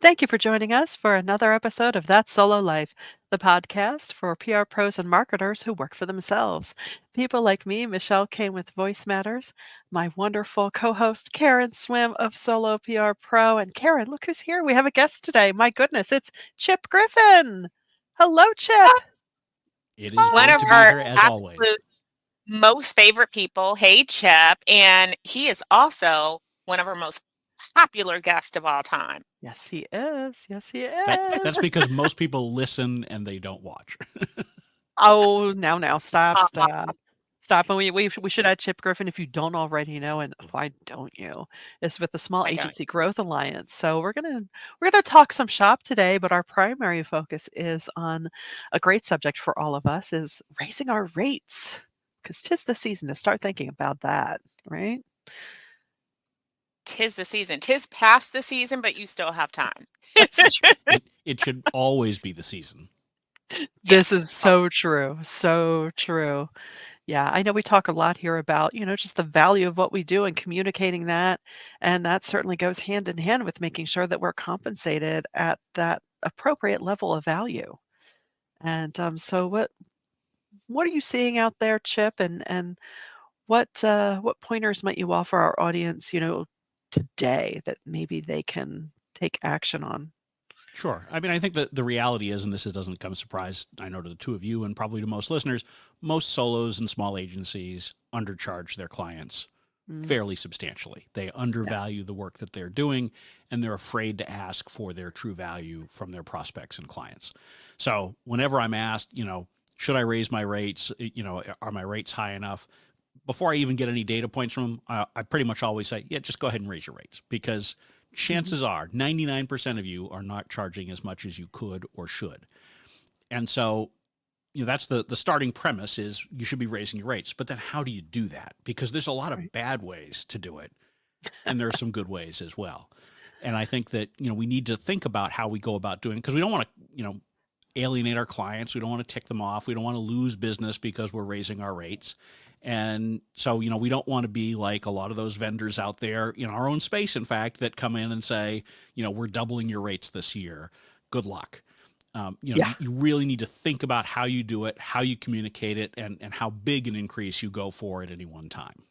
Thank you for joining us for another episode of That Solo Life, the podcast for PR pros and marketers who work for themselves. People like me, Michelle Kane with Voice Matters, my wonderful co host, Karen Swim of Solo PR Pro. And Karen, look who's here. We have a guest today. My goodness, it's Chip Griffin. Hello, Chip. It is One great of to be our here as always. absolute most favorite people. Hey, Chip. And he is also one of our most popular guests of all time. Yes, he is. Yes, he That's is. because most people listen and they don't watch. Oh, now, stop, Uh, stop. Stop, and we should add Chip Griffin if you don't already know, and why don't you? Is with the Small I don't. Agency Growth Alliance. So we're gonna talk some shop today, but our primary focus is on a great subject for all of us is raising our rates. Because 'tis the season to start thinking about that, right? Tis the season. Tis past the season, but you still have time. That's true. It should always be the season. This Yes. is so true. So true. Yeah, I know we talk a lot here about, just the value of what we do and communicating that. And that certainly goes hand in hand with making sure that we're compensated at that appropriate level of value. And so what are you seeing out there, Chip? And what pointers might you offer our audience, today that maybe they can take action on? Sure. I mean, I think that the reality is, and this doesn't come as a surprise, I know to the two of you and probably to most listeners, most solos and small agencies undercharge their clients Mm, fairly substantially. They yeah. undervalue the work that they're doing, and they're afraid to ask for their true value from their prospects and clients. So whenever I'm asked, should I raise my rates? Are my rates high enough? Before I even get any data points from them, I pretty much always say, yeah, just go ahead and raise your rates, because Mhm. chances are 99% of you are not charging as much as you could or should. And so, that's the starting premise is you should be raising your rates. But then how do you do that? Because there's a lot of Right. bad ways to do it, and there are some good ways as well. And I think that, we need to think about how we go about doing it, because we don't want to, alienate our clients. We don't want to tick them off. We don't want to lose business because we're raising our rates. And so, we don't want to be like a lot of those vendors out there in our own space, in fact, that come in and say, we're doubling your rates this year. Good luck. Yeah. You really need to think about how you do it, how you communicate it, and how big an increase you go for at any one time.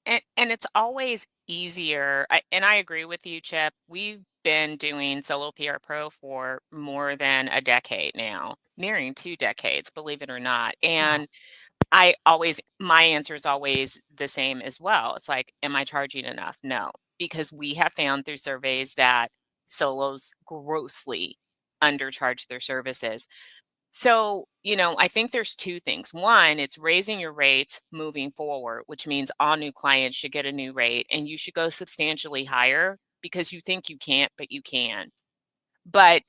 And it's always easier. And I agree with you, Chip. We've been doing Solo PR Pro for more than a decade now, nearing 2 decades, believe it or not. Wow. And my answer is always the same as well. It's like, am I charging enough? No, because we have found through surveys that solos grossly undercharge their services. So, I think there's two things. One, it's raising your rates moving forward, which means all new clients should get a new rate and you should go substantially higher because you think you can't, but you can. But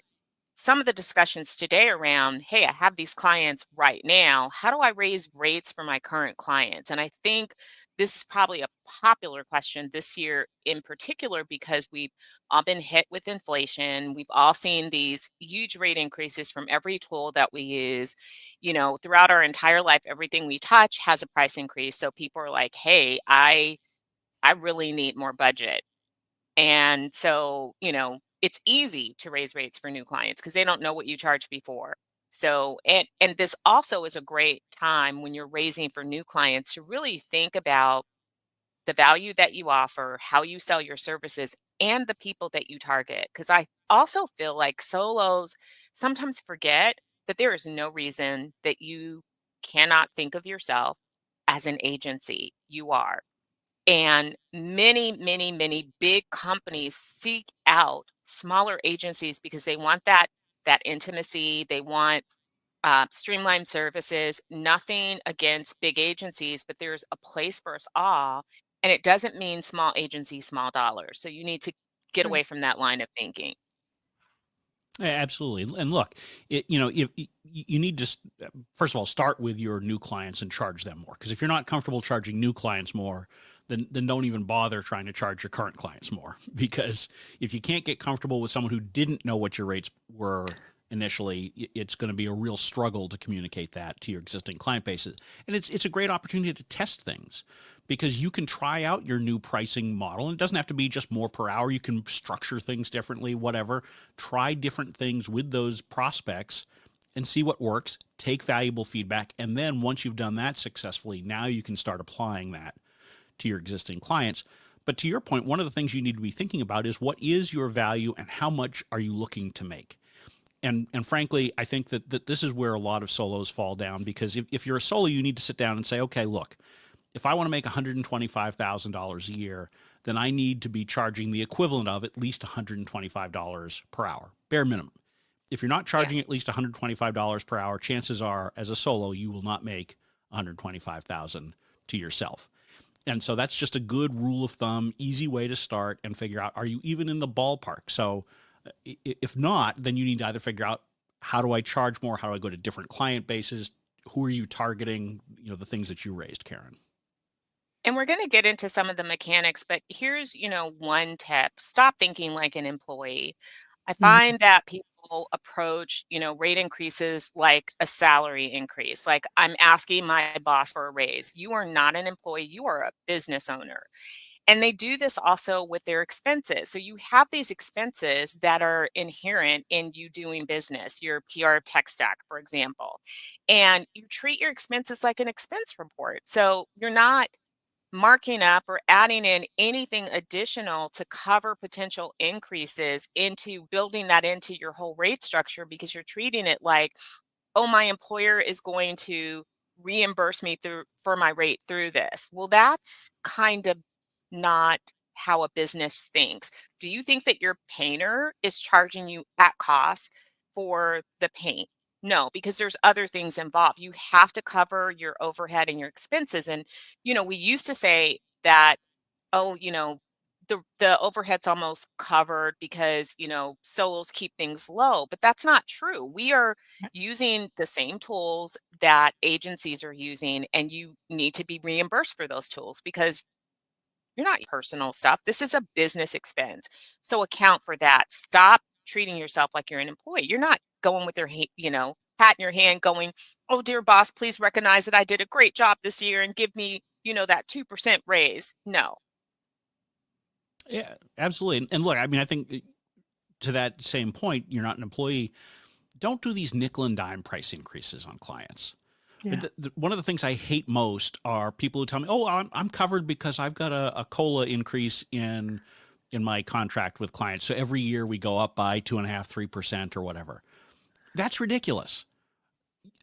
some of the discussions today around, hey, I have these clients right now. How do I raise rates for my current clients? And I think this is probably a popular question this year in particular because we've all been hit with inflation. We've all seen these huge rate increases from every tool that we use. Throughout our entire life, everything we touch has a price increase. So people are like, hey, I really need more budget. And so, it's easy to raise rates for new clients because they don't know what you charged before. So, and this also is a great time when you're raising for new clients to really think about the value that you offer, how you sell your services, and the people that you target. Because I also feel like solos sometimes forget that there is no reason that you cannot think of yourself as an agency. You are. And many, many, many big companies seek out smaller agencies because they want that intimacy. They want streamlined services. Nothing against big agencies, but there's a place for us all, and it doesn't mean small agency, small dollars. So you need to get Right. away from that line of thinking. Yeah, absolutely. And look, if you need to first of all start with your new clients and charge them more. Because if you're not comfortable charging new clients more, then don't even bother trying to charge your current clients more. Because if you can't get comfortable with someone who didn't know what your rates were initially, it's going to be a real struggle to communicate that to your existing client bases. And it's a great opportunity to test things, because you can try out your new pricing model. And it doesn't have to be just more per hour. You can structure things differently, whatever. Try different things with those prospects and see what works, take valuable feedback. And then once you've done that successfully, now you can start applying that to your existing clients. But to your point, one of the things you need to be thinking about is what is your value and how much are you looking to make? And frankly, I think that this is where a lot of solos fall down, because if you're a solo, you need to sit down and say, okay, look, if I want to make $125,000 a year, then I need to be charging the equivalent of at least $125 per hour, bare minimum. If you're not Yeah. charging at least $125 per hour, chances are, as a solo, you will not make $125,000 to yourself. And so that's just a good rule of thumb, easy way to start and figure out, are you even in the ballpark? So if not, then you need to either figure out, how do I charge more? How do I go to different client bases? Who are you targeting? The things that you raised, Karen. And we're going to get into some of the mechanics, but here's, one tip. Stop thinking like an employee. I Mhm. find that people approach, rate increases like a salary increase. Like, I'm asking my boss for a raise. You are not an employee, you are a business owner. And they do this also with their expenses. So you have these expenses that are inherent in you doing business, your PR tech stack, for example. And you treat your expenses like an expense report. So you're not marking up or adding in anything additional to cover potential increases into building that into your whole rate structure, because you're treating it like, oh, my employer is going to reimburse me through for my rate through this. Well, that's kind of not how a business thinks. Do you think that your painter is charging you at cost for the paint? No, because there's other things involved. You have to cover your overhead and your expenses. And, we used to say that, oh, the overhead's almost covered because, solos keep things low, but that's not true. We are using the same tools that agencies are using, and you need to be reimbursed for those tools because you're not personal stuff. This is a business expense. So account for that. Stop treating yourself like you're an employee. You're not going with your, hat in your hand going, oh, dear boss, please recognize that I did a great job this year and give me, that 2% raise. No. Yeah, absolutely. And look, I mean, I think to that same point, you're not an employee. Don't do these nickel and dime price increases on clients. Yeah. One of the things I hate most are people who tell me, "Oh, I'm covered because I've got a cola increase in my contract with clients. So every year we go up by 2.5, 3% or whatever." That's ridiculous.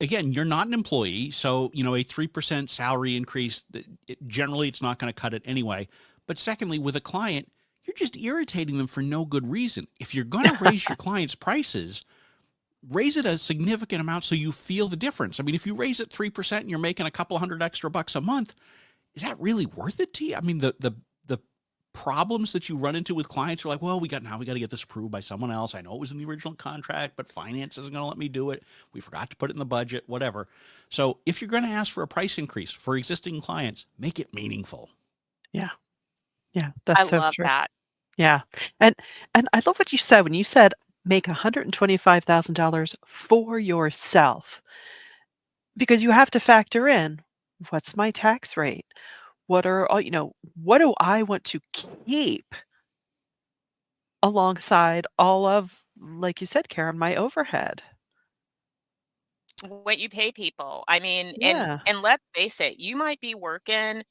Again, you're not an employee, so a 3% salary increase, generally it's not going to cut it anyway. But secondly, with a client, you're just irritating them for no good reason. If you're going to raise your clients' prices, raise it a significant amount so you feel the difference. I mean, if you raise it 3% and you're making a couple hundred extra bucks a month, is that really worth it to you? I mean, the problems that you run into with clients are like, well, we got to get this approved by someone else. I know it was in the original contract, but finance isn't going to let me do it. We forgot to put it in the budget, whatever. So if you're going to ask for a price increase for existing clients, make it meaningful. Yeah. Yeah. I That's so love true. that. Yeah. And and I love what you said when you said make $125,000 for yourself, because you have to factor in, what's my tax rate? What are all, what do I want to keep alongside all of, like you said, Karen, my overhead? What you pay people. I mean, and Yeah. and let's face it, you might be working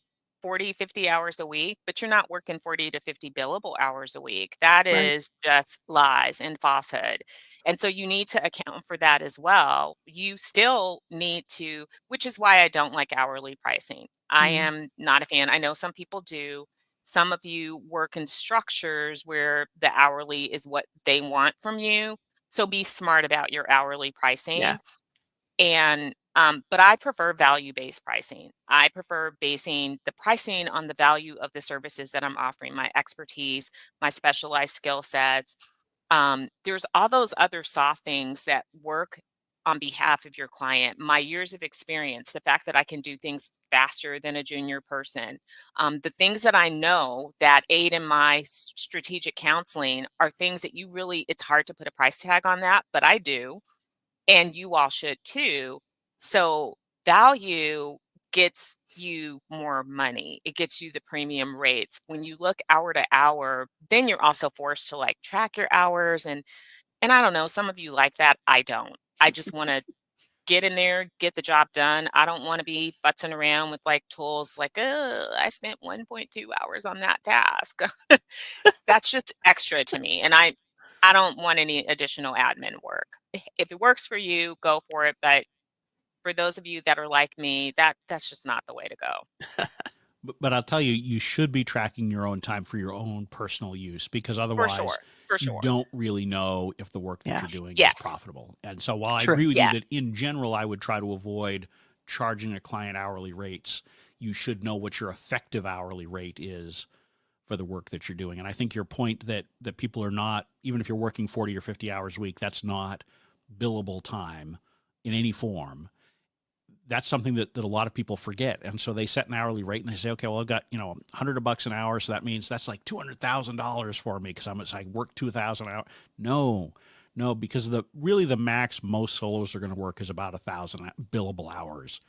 40, 50 hours a week, but you're not working 40 to 50 billable hours a week. That Right. is just lies and falsehood. And so you need to account for that as well. You still need to, which is why I don't like hourly pricing. I Mhm. am not a fan. I know some people do. Some of you work in structures where the hourly is what they want from you. So be smart about your hourly Yeah. pricing. And but I prefer value-based pricing. I prefer basing the pricing on the value of the services that I'm offering, my expertise, my specialized skill sets. There's all those other soft things that work on behalf of your client. My years of experience, the fact that I can do things faster than a junior person, the things that I know that aid in my strategic counseling are things that you really, it's hard to put a price tag on that, but I do, and you all should too. So value gets you more money. It gets you the premium rates. When you look hour to hour, then you're also forced to like track your hours and I don't know, some of you like that. I don't. I just want to get in there, get the job done. I don't want to be futzing around with like tools like, oh, I spent 1.2 hours on that task. That's just extra to me. And I don't want any additional admin work. If it works for you, go for it. But for those of you that are like me, that's just not the way to go. But I'll tell you, you should be tracking your own time for your own personal use, because For otherwise sure. For you sure. don't really know if the work that Yeah, you're doing is Yes. profitable. And so while I true. agree with you Yeah. that in general, I would try to avoid charging a client hourly rates, you should know what your effective hourly rate is for the work that you're doing. And I think your point that people are not, even if you're working 40 or 50 hours a week, that's not billable time in any form. That's something that a lot of people forget. And so they set an hourly rate and they say, okay, well, I've got, $100 an hour. So that means that's like $200,000 for me because I work 2,000 hours. No, no, because the max most solos are going to work is about 1,000 billable hours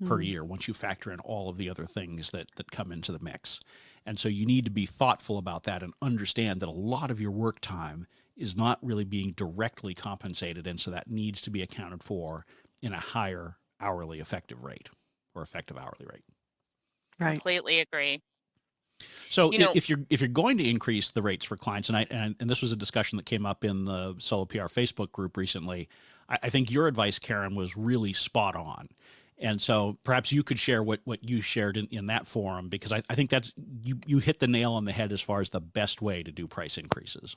per Mm, year once you factor in all of the other things that come into the mix. And so you need to be thoughtful about that and understand that a lot of your work time is not really being directly compensated. And so that needs to be accounted for in a higher hourly effective rate or effective hourly rate. right. Completely agree. So You know, if you're going to increase the rates for clients, and this was a discussion that came up in the Solo PR Facebook group recently, I think your advice, Karen, was really spot on. And so perhaps you could share what you shared in that forum, because I think that's you hit the nail on the head as far as the best way to do price increases.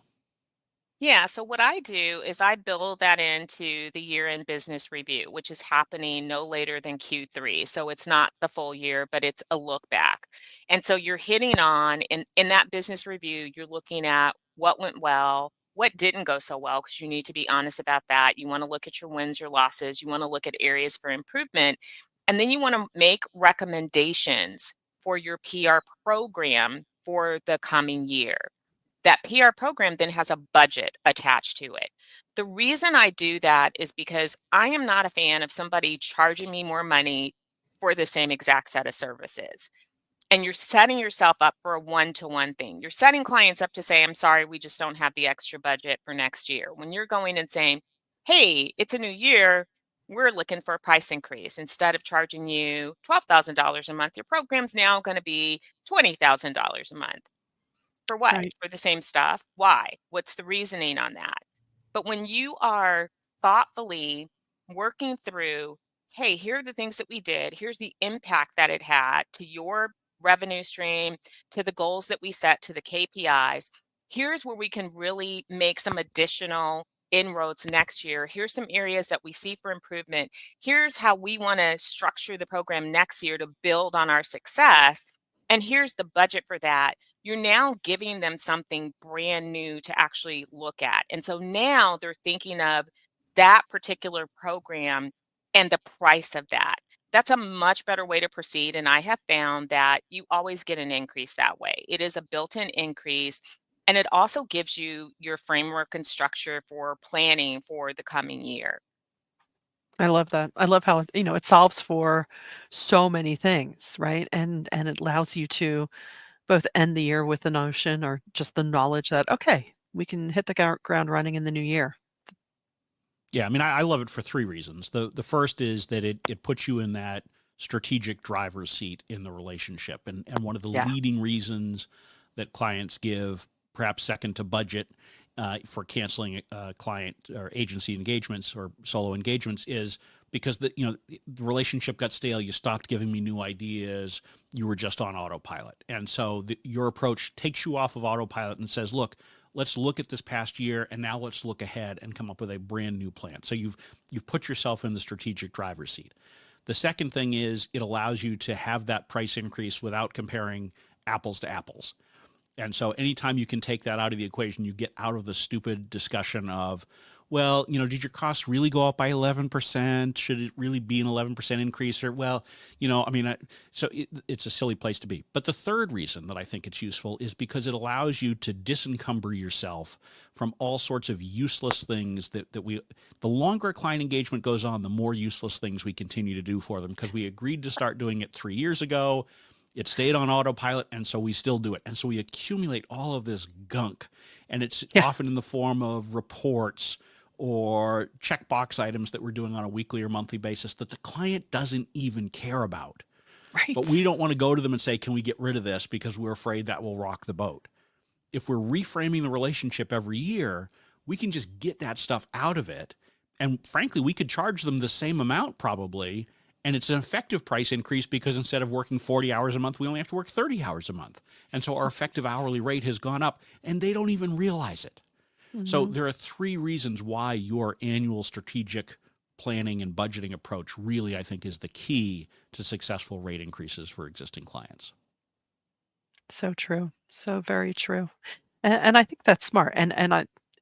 yeah, so what I do is I build that into the year-end business review, which is happening no later than Q3. So it's not the full year, but it's a look back. And so you're hitting on in that business review, you're looking at what went well, what didn't go so well, because you need to be honest about that. You want to look at your wins, your losses, you want to look at areas for improvement, and then you want to make recommendations for your PR program for the coming year. That PR program then has a budget attached to it. The reason I do that is because I am not a fan of somebody charging me more money for the same exact set of services. And you're setting yourself up for a one-to-one thing. You're setting clients up to say, I'm sorry, we just don't have the extra budget for next year. When you're going and saying, hey, it's a new year, we're looking for a price increase. Instead of charging you $12,000 a month, your program's now going to be $20,000 a month. For what? Right. For the same stuff? Why? What's the reasoning on that? But when you are thoughtfully working through, hey, here are the things that we did, here's the impact that it had to your revenue stream, to the goals that we set, to the KPIs. Here's where we can really make some additional inroads next year. Here's some areas that we see for improvement. Here's how we want to structure the program next year to build on our success. And here's the budget for that. You're now giving them something brand new to actually look at. And so now they're thinking of that particular program and the price of that. That's a much better way to proceed. And I have found that you always get an increase that way. It is a built in increase. And it also gives you your framework and structure for planning for the coming year. I love that. I love how, it solves for so many things, right? And it allows you to both end the year with the notion or just the knowledge that, okay, we can hit the ground running in the new year. Yeah, I mean, I love it for three reasons. The first is that it puts you in that strategic driver's seat in the relationship. And one of the Yeah. leading reasons that clients give, perhaps second to budget, for canceling client or agency engagements or solo engagements is because the relationship got stale. You stopped giving me new ideas. You were just on autopilot. And so your approach takes you off of autopilot and says, look, let's look at this past year and now let's look ahead and come up with a brand new plan. So you've put yourself in the strategic driver's seat. The second thing is it allows you to have that price increase without comparing apples to apples. And so anytime you can take that out of the equation, you get out of the stupid discussion of, well, did your costs really go up by 11%? Should it really be an 11% increase? Or, well, I mean, it's a silly place to be. But the third reason that I think it's useful is because it allows you to disencumber yourself from all sorts of useless things the longer a client engagement goes on, the more useless things we continue to do for them because we agreed to start doing it 3 years ago. It stayed on autopilot, and so we still do it. And so we accumulate all of this gunk, and it's Yeah, often in the form of reports or checkbox items that we're doing on a weekly or monthly basis that the client doesn't even care about. But we right. don't want to go to them and say, can we get rid of this because we're afraid that will rock the boat. If we're reframing the relationship every year, we can just get that stuff out of it. And frankly, we could charge them the same amount probably. And it's an effective price increase because instead of working 40 hours a month, we only have to work 30 hours a month. And so our effective hourly rate has gone up and they don't even realize it. So Mhm. there are three reasons why your annual strategic planning and budgeting approach really, I think, is the key to successful rate increases for existing clients. So true. So very true. And I think that's smart. And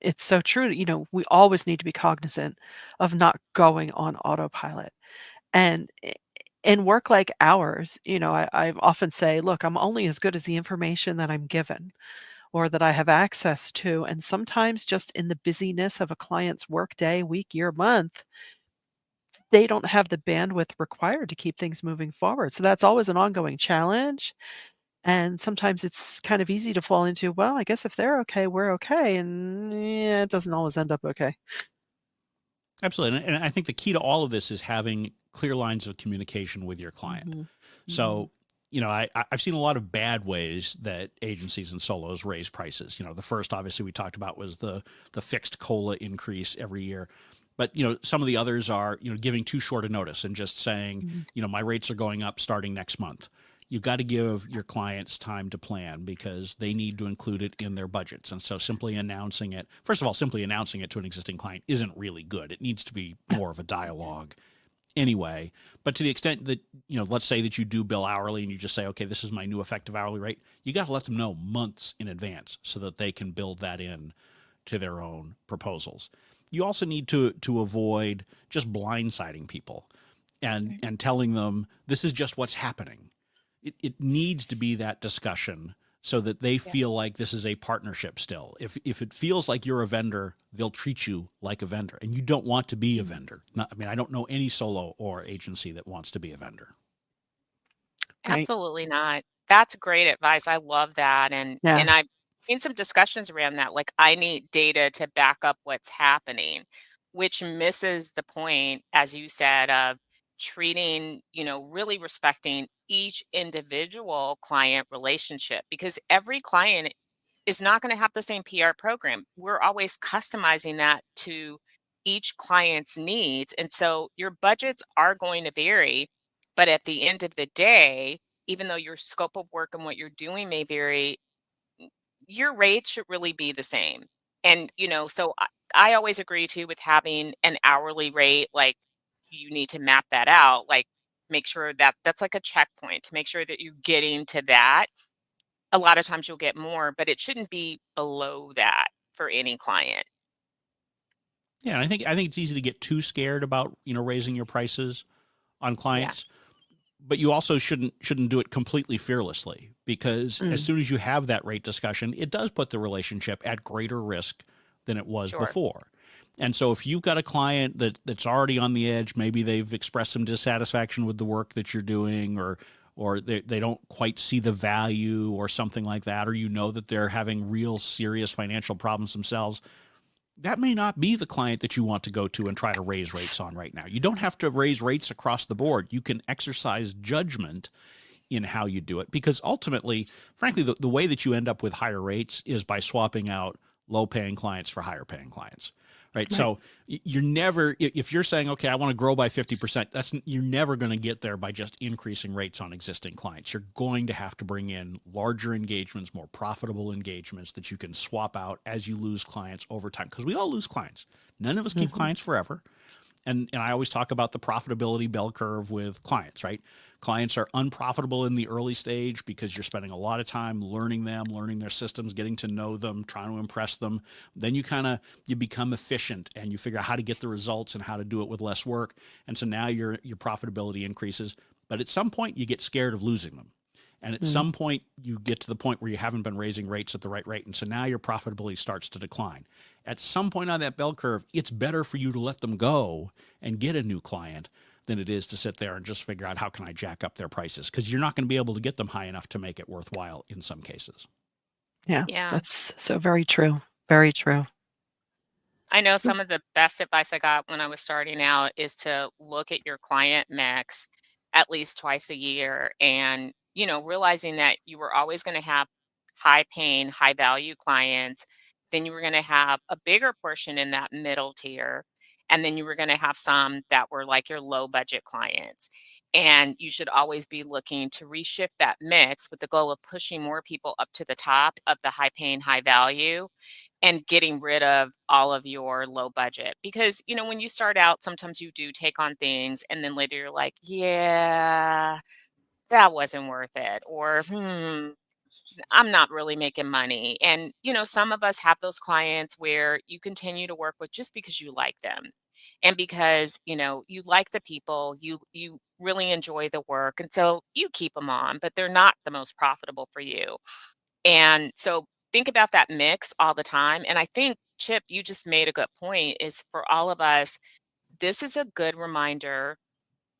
it's so true. We always need to be cognizant of not going on autopilot. And in work like ours, I often say, look, I'm only as good as the information that I'm given or that I have access to. And sometimes just in the busyness of a client's work day, week, year, month, they don't have the bandwidth required to keep things moving forward. So that's always an ongoing challenge. And sometimes it's kind of easy to fall into, well, I guess if they're okay, we're okay. And yeah, it doesn't always end up okay. Absolutely. And I think the key to all of this is having clear lines of communication with your client. Mhm. Mhm. So, I've seen a lot of bad ways that agencies and solos raise prices. The first obviously we talked about was the fixed COLA increase every year. But some of the others are giving too short a notice and just saying Mhm. my rates are going up starting next month. You've got to give your clients time to plan because they need to include it in their budgets. And so simply announcing it, first of all, simply announcing it to an existing client isn't really good. It needs to be No. more of a dialogue anyway. But to the extent that, let's say that you do bill hourly and you just say, okay, this is my new effective hourly rate, you got to let them know months in advance so that they can build that in to their own proposals. You also need to avoid just blindsiding people Right. and telling them this is just what's happening. It needs to be that discussion so that they Yeah. feel like this is a partnership still. If it feels like you're a vendor, they'll treat you like a vendor, and you don't want to be a Mhm. vendor. I don't know any solo or agency that wants to be a vendor. Right. Absolutely not. That's great advice. I love that, and Yeah. I've seen some discussions around that, like, I need data to back up what's happening, which misses the point, as you said, of treating, really respecting each individual client relationship because every client is not gonna have the same PR program. We're always customizing that to each client's needs, and so your budgets are going to vary, but at the end of the day, even though your scope of work and what you're doing may vary, your rates should really be the same. And, so I always agree too with having an hourly rate, like you need to map that out, like make sure that that's like a checkpoint to make sure that you're getting to that. A lot of times you'll get more, but it shouldn't be below that for any client. Yeah, and I think it's easy to get too scared about raising your prices on Yeah, clients, but you also shouldn't do it completely fearlessly because as Mm. soon as you have that rate discussion, it does put the relationship at greater risk than it was sure. before. And so if you've got a client that's already on the edge, maybe they've expressed some dissatisfaction with the work that you're doing or they don't quite see the value or something like that, or that they're having real serious financial problems themselves, that may not be the client that you want to go to and try to raise rates on right now. You don't have to raise rates across the board. You can exercise judgment in how you do it because ultimately, frankly, the way that you end up with higher rates is by swapping out low paying clients for higher paying clients. Right. Right. So you're never, if you're saying, okay, I want to grow by 50%, you're never going to get there by just increasing rates on existing clients. You're going to have to bring in larger engagements, more profitable engagements that you can swap out as you lose clients over time because we all lose clients. None of us keep Mhm. clients forever. And I always talk about the profitability bell curve with clients, right? Clients are unprofitable in the early stage because you're spending a lot of time learning them, learning their systems, getting to know them, trying to impress them. Then you become efficient and you figure out how to get the results and how to do it with less work. And so now your profitability increases. But at some point you get scared of losing them. And at Mm. some point, you get to the point where you haven't been raising rates at the right rate. And so now your profitability starts to decline. At some point on that bell curve, it's better for you to let them go and get a new client than it is to sit there and just figure out how can I jack up their prices, because you're not going to be able to get them high enough to make it worthwhile in some cases. Yeah, Yeah. that's so very true. Very true. I know Mm. some of the best advice I got when I was starting out is to look at your client mix at least twice a year and, realizing that you were always going to have high paying, high value clients, then you were going to have a bigger portion in that middle tier, and then you were going to have some that were like your low budget clients. And you should always be looking to reshift that mix with the goal of pushing more people up to the top of the high paying, high value, and getting rid of all of your low budget. Because, when you start out, sometimes you do take on things and then later you're like, yeah, that wasn't worth it. Or, I'm not really making money. And, some of us have those clients where you continue to work with just because you like them. And because, you like the people, you really enjoy the work. And so you keep them on, but they're not the most profitable for you. And so think about that mix all the time. And I think, Chip, you just made a good point is for all of us, this is a good reminder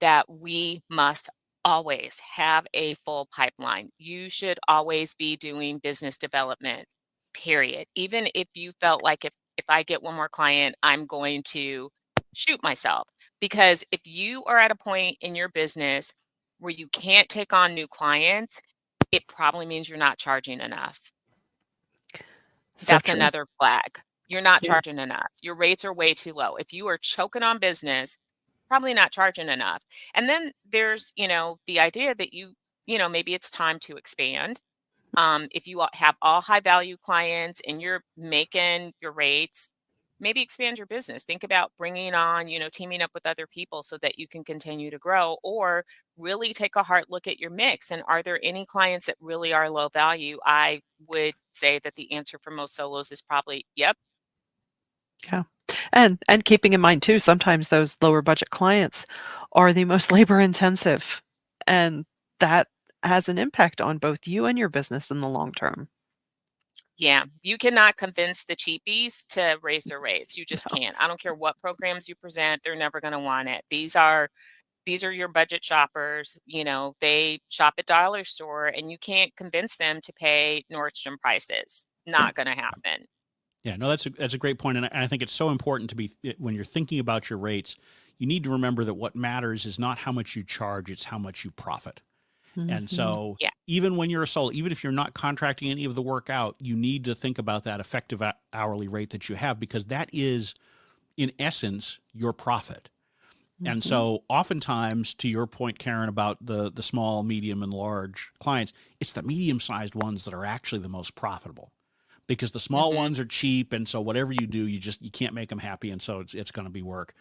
that we must always have a full pipeline. You should always be doing business development, period. Even if you felt like if I get one more client, I'm going to shoot myself. Because if you are at a point in your business where you can't take on new clients, it probably means you're not charging enough. So That's true. another flag. You're not Yeah. charging enough. Your rates are way too low. If you are choking on business, probably not charging enough. And then there's, the idea that maybe it's time to expand. If you have all high value clients and you're making your rates, maybe expand your business. Think about bringing on, teaming up with other people so that you can continue to grow, or really take a hard look at your mix. And are there any clients that really are low value? I would say that the answer for most solos is probably, yep. Yeah. And keeping in mind too, sometimes those lower budget clients are the most labor intensive, and that has an impact on both you and your business in the long term. Yeah, you cannot convince the cheapies to raise their rates. You just No. can't. I don't care what programs you present, they're never going to want it. These are your budget shoppers. They shop at dollar store and you can't convince them to pay Nordstrom prices. Yeah. Not going to happen. Yeah, no, that's a great point, and I think it's so important to be when you're thinking about your rates. You need to remember that what matters is not how much you charge; it's how much you profit. And Mhm. so, Yeah. even when you're a solo, even if you're not contracting any of the work out, you need to think about that effective hourly rate that you have, because that is, in essence, your profit. And Mhm. so, oftentimes, to your point, Karen, about the small, medium, and large clients, it's the medium sized ones that are actually the most profitable, because the small Hmm. ones are cheap, and so whatever you do, you can't make them happy, and so it's going to be work.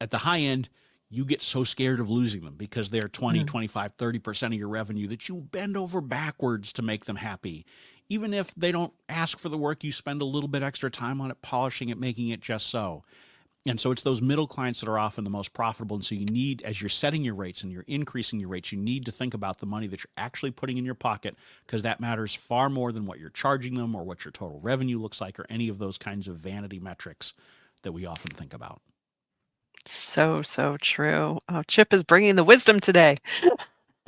At the high end, you get so scared of losing them because they're 20, Mm. 25, 30% of your revenue that you bend over backwards to make them happy. Even if they don't ask for the work, you spend a little bit extra time on it, polishing it, making it just so. And so it's those middle clients that are often the most profitable. And so you need, as you're setting your rates and you're increasing your rates, you need to think about the money that you're actually putting in your pocket, because that matters far more than what you're charging them or what your total revenue looks like or any of those kinds of vanity metrics that we often think about. So, so true. Oh, Chip is bringing the wisdom today.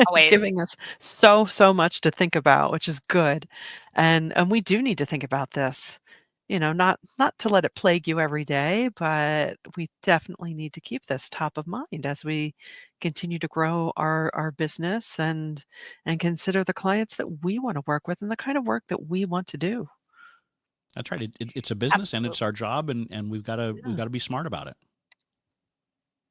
Always. Giving us so, so much to think about, which is good. And we do need to think about this, not to let it plague you every day, but we definitely need to keep this top of mind as we continue to grow our business and consider the clients that we want to work with and the kind of work that we want to do. That's right. It's a business and it's Absolutely. our job, and we've Yeah. got to be smart about it.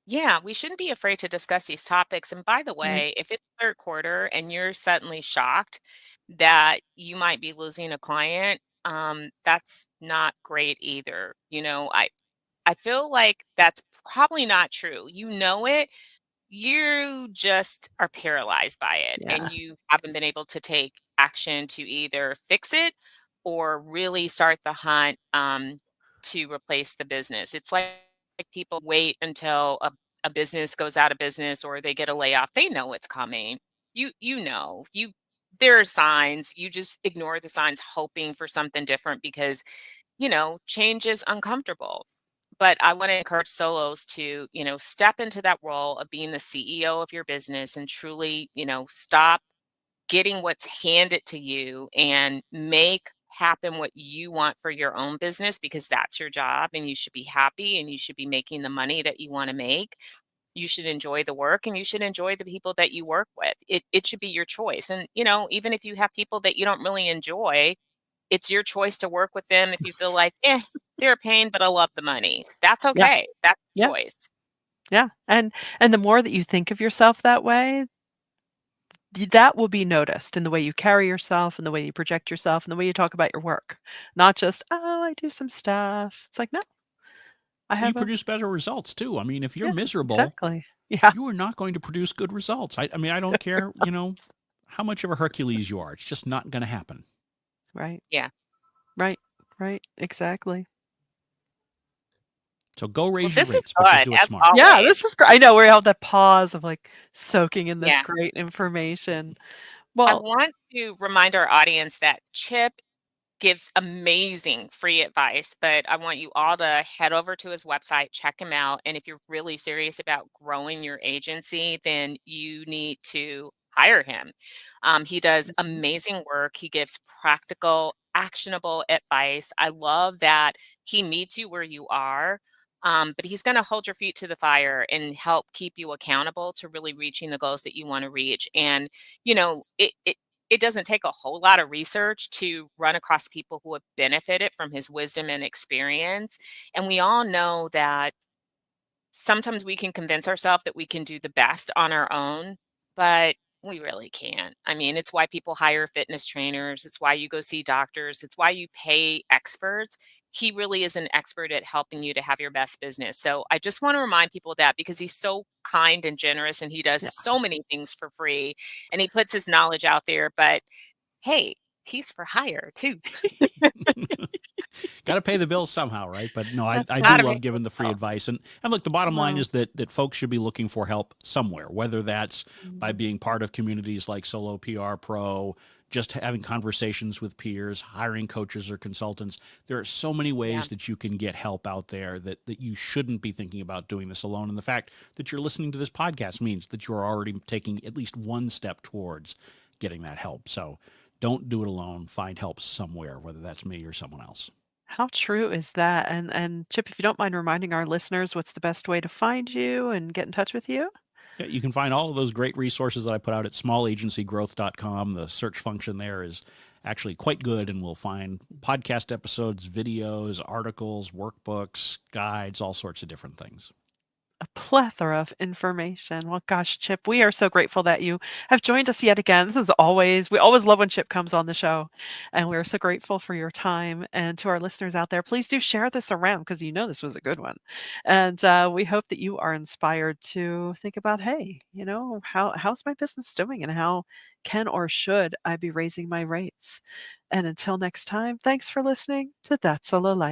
Yeah, we shouldn't be afraid to discuss these topics. And by the Right. way, if it's third quarter and you're suddenly shocked that you might be losing a client, that's not great either. I I feel like that's probably not true. You know it, you just are paralyzed by it, and Yeah. you haven't been able to take action to either fix it or really start the hunt to replace the business. It's like people wait until a business goes out of business or they get a layoff. They know it's coming. You know. There are signs. You just ignore the signs hoping for something different because change is uncomfortable. But I want to encourage solos to, step into that role of being the CEO of your business and truly, stop getting what's handed to you and make happen what you want for your own business because that's your job and you should be happy and you should be making the money that you want to make. You should enjoy the work and you should enjoy the people that you work with. It should be your choice. And, even if you have people that you don't really enjoy, it's your choice to work with them if you feel like, they're a pain, but I love the money. That's Yeah. okay. That's a Yeah. choice. Yeah. And the more that you think of yourself that way, that will be noticed in the way you carry yourself and the way you project yourself and the way you talk about your work. Not just, "Oh, I do some stuff." It's like, "No, I Well, you have a." produce better results too. I mean, if you're Yeah, miserable, exactly. Yeah. you are not going to produce good results. I mean, I don't care, how much of a Hercules you are. It's just not going to happen. Right. Yeah. Right. Right. Exactly. So go Well, raise your this is rates, but just good do it as smart. Yeah, always. this is great. I know we held that pause of, like, soaking in this Yeah. great information. I Well, want to remind our audience that Chip gives amazing free advice, but I want you all to head over to his website, check him out. And if you're really serious about growing your agency, then you need to hire him. He does mhm, amazing work. He gives practical, actionable advice. I love that he meets you where you are. But he's going to hold your feet to the fire and help keep you accountable to really reaching the goals that you want to reach. And, it doesn't take a whole lot of research to run across people who have benefited from his wisdom and experience. And we all know that sometimes we can convince ourselves that we can do the best on our own, but we really can't. I mean, it's why people hire fitness trainers, it's why you go see doctors, it's why you pay experts. He really is an expert at helping you to have your best business. So I just want to remind people of that because he's so kind and generous and he does yeah. so many things for free and he puts his knowledge out there. But hey, he's for hire too. Got to pay the bills somehow, right? But no, I, That's I do Gotta right. pay love those giving the free bills. advice. And look, the bottom line Well, is that folks should be looking for help somewhere, whether that's by mhm, being part of communities like Solo PR Pro, just having conversations with peers, hiring coaches or consultants. There are so many Yeah. ways that you can get help out there that you shouldn't be thinking about doing this alone. And the fact that you're listening to this podcast means that you're already taking at least one step towards getting that help. So don't do it alone. Find help somewhere, whether that's me or someone else. how true is that? And Chip, if you don't mind reminding our listeners what's the best way to find you and get in touch with you? Yeah, you can find all of those great resources that I put out at small-agency-growth.com. The search function there is actually quite good, and we'll find podcast episodes, videos, articles, workbooks, guides, all sorts of different things. A plethora of information. Well, gosh, Chip, we are so grateful that you have joined us yet again. This is always, we always love when Chip comes on the show. And we're so grateful for your time. And to our listeners out there, please do share this around because you know this was a good one. And we hope that you are inspired to think about, hey, how's my business doing and how can or should I be raising my rates? And until next time, thanks for listening to That's a Low Life.